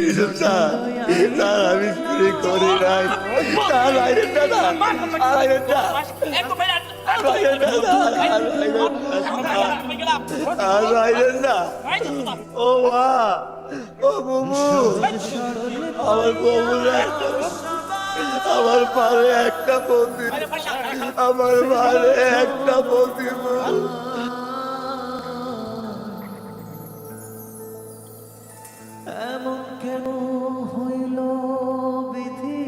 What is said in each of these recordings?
Sir sir আমি চুরি করি নাই স্যার বাইরে দাদা বাইরে আর বাইরে না ও মা ও বুবু আমার বউ আমার পারে একটা বন্দি আমার পারে একটা বন্দি এমন কেন হইল বিধি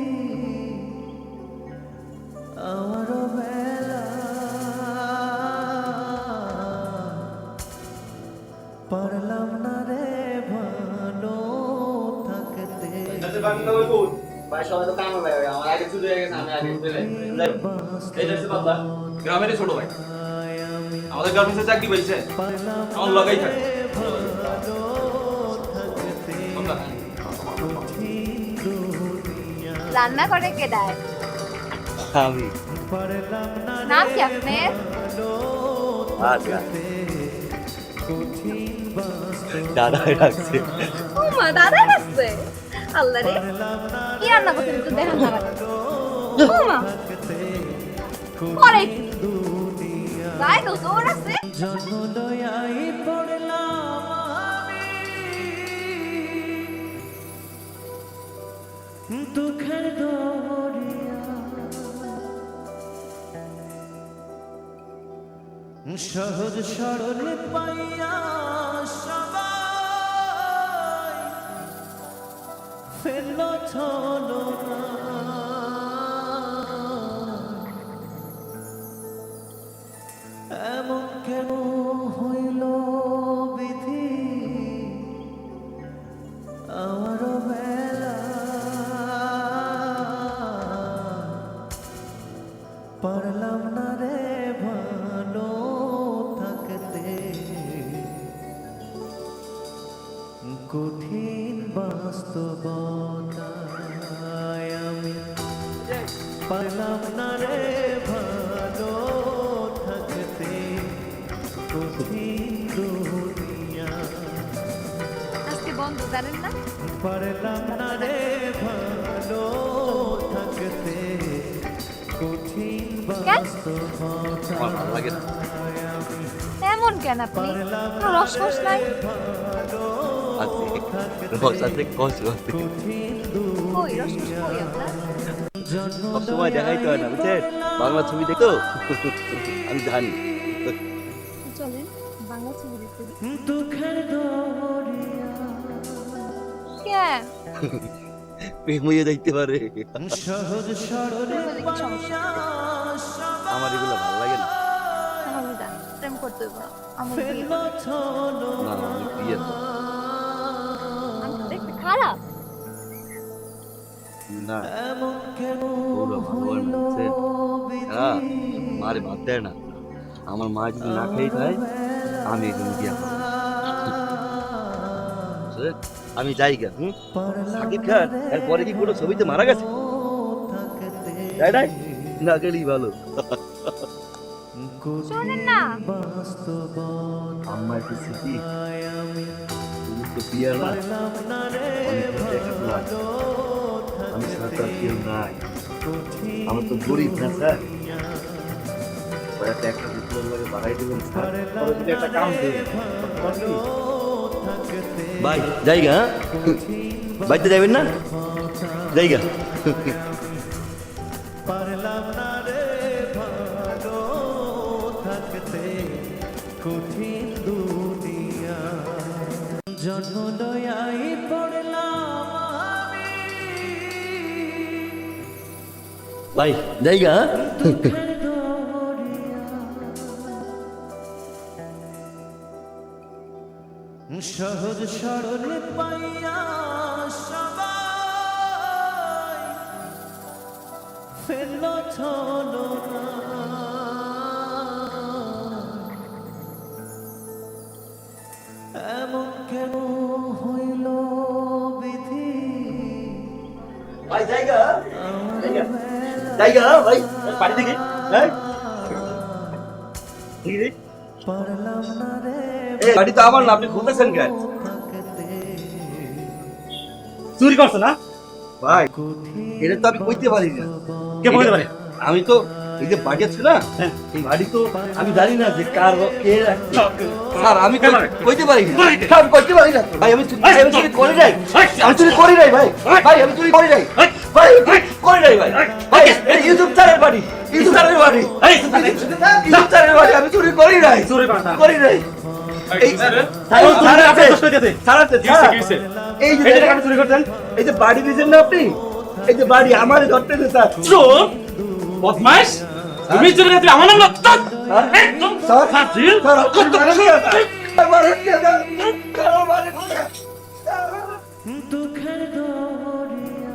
আমার বেলা পারলাম না রে ভালো থাকতে গ্রামেরই ছোট ভাই আমাদের গার্মেন্টসে চাকরি পেয়েছে আমার লাগাই থাকে রান্না করে কে দেয়? আমি নাম কি আপনার? আচ্ছা দাদাই রাখছে ও মা, দাদা আসছে। আল্লাহ রে, কি রান্না করছেন একটু দেখান না আমাকে। ও মা, পরে কি? গায়ে তো জোর আছে। জন্মদয়াই পড়লাম আমি দুঃখের দরিয়া সহজ সরল পাইয়া সবাই ফেলল ছলো এমন কেন হইল বিধি আমার বেলা পারলাম না রে ভালো থাকতে কঠিন বাস্তবতায় আমি পারলাম না রে ভালো থাকতে কঠিন দুনিয়া আজকে বন্ধ জানেন না? পারলাম না রে ভালো থাকতে কঠিন লাগে না এমন কেন আপনি? কোনো রসকস নাই? আছে রস আছে কস আছে কই রসকস কই আপনার? সবসময় দেখাইতে হয় না বুঝছেন বাংলা ছবি দেখো আমি জানি চলেন বাংলা ছবি দেখতে দিই। দুঃখের দরিয়া কে? প্রেম হয়ে দেখতে পারে সহজ সরল কি সমস্যা? আমার এগুলো ভালো লাগে না আমি জানি প্রেম করতে হইব না। আমার বিয়ে ফেলল করতে ছলো না আমি বিয়ে তো আমি তো দেখতে খারাপ। না এমন কেন ওরা ভগবান বলছেন হ্যাঁ মারে ভাত দেয় না আমার মা যদি না খেয়ে খায় আমি এখানে বিয়ে করবো বুঝলেন? আমি যাই গা সাকিব খান এরপরে কি কোনো ছবিতে মারা গেছে তাই নাই না গেলেই ভালো শোনেন না, আম্মা একটু স্মৃতি তুমি তো বিয়ে না অনেক দেখা তোমার। আমি ছাড়া তো আর কেউ নাই আমার তো গরিব না স্যার কয়েকটা একটা বিপ্লব লাগে বাড়াই দেবেন স্যার তবে যদি একটা কাম দেবেন ভাই জায়গা বাইতে যাবেন না জায়গা পারলাম না রে ভালো থাকতে কঠিন দুনিয়া জন্ম দয়াই পড়লাম আমি ভাই জায়গা দুঃখের দরিয়া সহজ সরল পাইয়া সবাই ফেলল ছলো এমন কেন হইল বিধি ভাই জায়গা জায়গা ভাই বাড়ি থেকে হ্যাঁ পারলাম না রে এই গাড়ি তো আমার না আপনি ঘুরতেছেন কেন থাকতে চুরি করছো না? ভাই এটা তো আমি কইতে পারি না। কে বলতে পারে? আমি তো এই যে বাড়ি আছে না, এই বাড়ি তো আমি জানি না যে কার কে রাখছে। স্যার আমি কইতে পারি না, আমি কইতে পারি না ভাই। আমি চুরি করি নাই, আমি চুরি করি নাই ভাই। ভাই আমি চুরি করি নাই ভাই, করি নাই ভাই। ভাই এই ইউটিউব চ্যানেল বাড়ি, ইউটিউব চ্যানেল বাড়ি, ইউটিউব চ্যানেল বাড়ি, আমি চুরি করি নাই, চুরি করো না। করি নাই। এই স্যার আপনি দোষ করে দিয়েছে। স্যার আছে, কিসে? এই যে এই টাকা চুরি করতেন? এই যে বাড়ি দিয়েছেন না আপনি, এই যে বাড়ি আমারই ধরতেছে স্যার। চোর বদমাইশ তুমি চুরি করতে আমার নাম লাগতো একদম স্যার, ফাজিল স্যার, আপনি মারেন না, স্যার, মারেন না, স্যার, স্যার, মারেন না। দুঃখের দরিয়া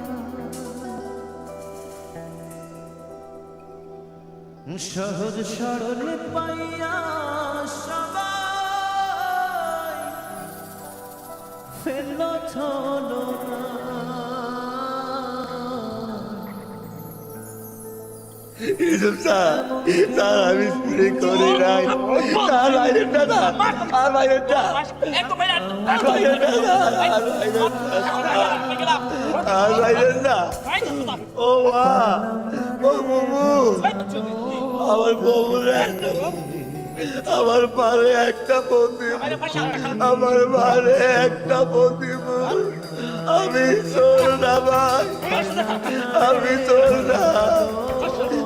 সহজ সরল পাইয়া সবাই ফেলল ছলনা। ইউসুফ স্যার, স্যার আমি চুরি করি নাই, স্যার মারেন না, স্যার, আর মারেন না, আর মারেন না, স্যার, আর মারেন না, আর মারেন না। ও মা, ও বাবু, আমার বউরে একটা, আমার মারে একটা বন্দি, আমার মারে একটা বন্দি। আমি চোর না ভাই, আমি চোর না।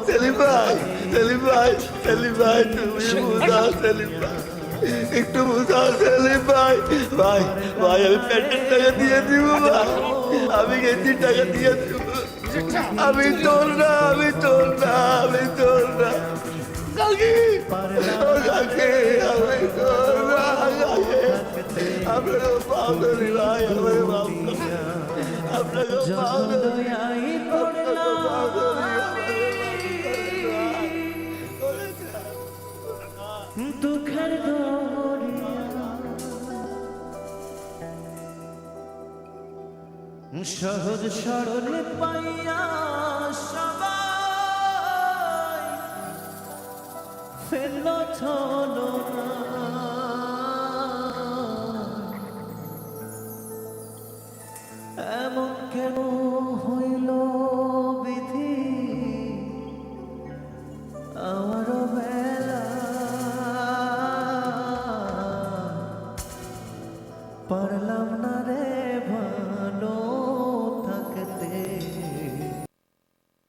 সেলিম ভাই, সেলিম ভাই, সেলিম ভাই, তুমি বুঝাও সেলিম ভাই, একটু বুঝাও সেলিম ভাই। ভাই ভাই আমি প্যান্টের টাকা দিয়ে দিব ভাই, আমি গেঞ্জির টাকা দিয়ে দিব। আমি চোর না, আমি চোর না, আমি চোর না। কাকি, ও কাকি, আমি চোর না, কাকি। আপনাকে পাও ধরি ভাই, আমাকে মাফ করুন। আপনাকে পাও ধরি, দয়াই আপনাকে পাও ধরি, দুঃখের দরিয়া সহজ সরল পাইয়া সবাই ফেলল ছলনা।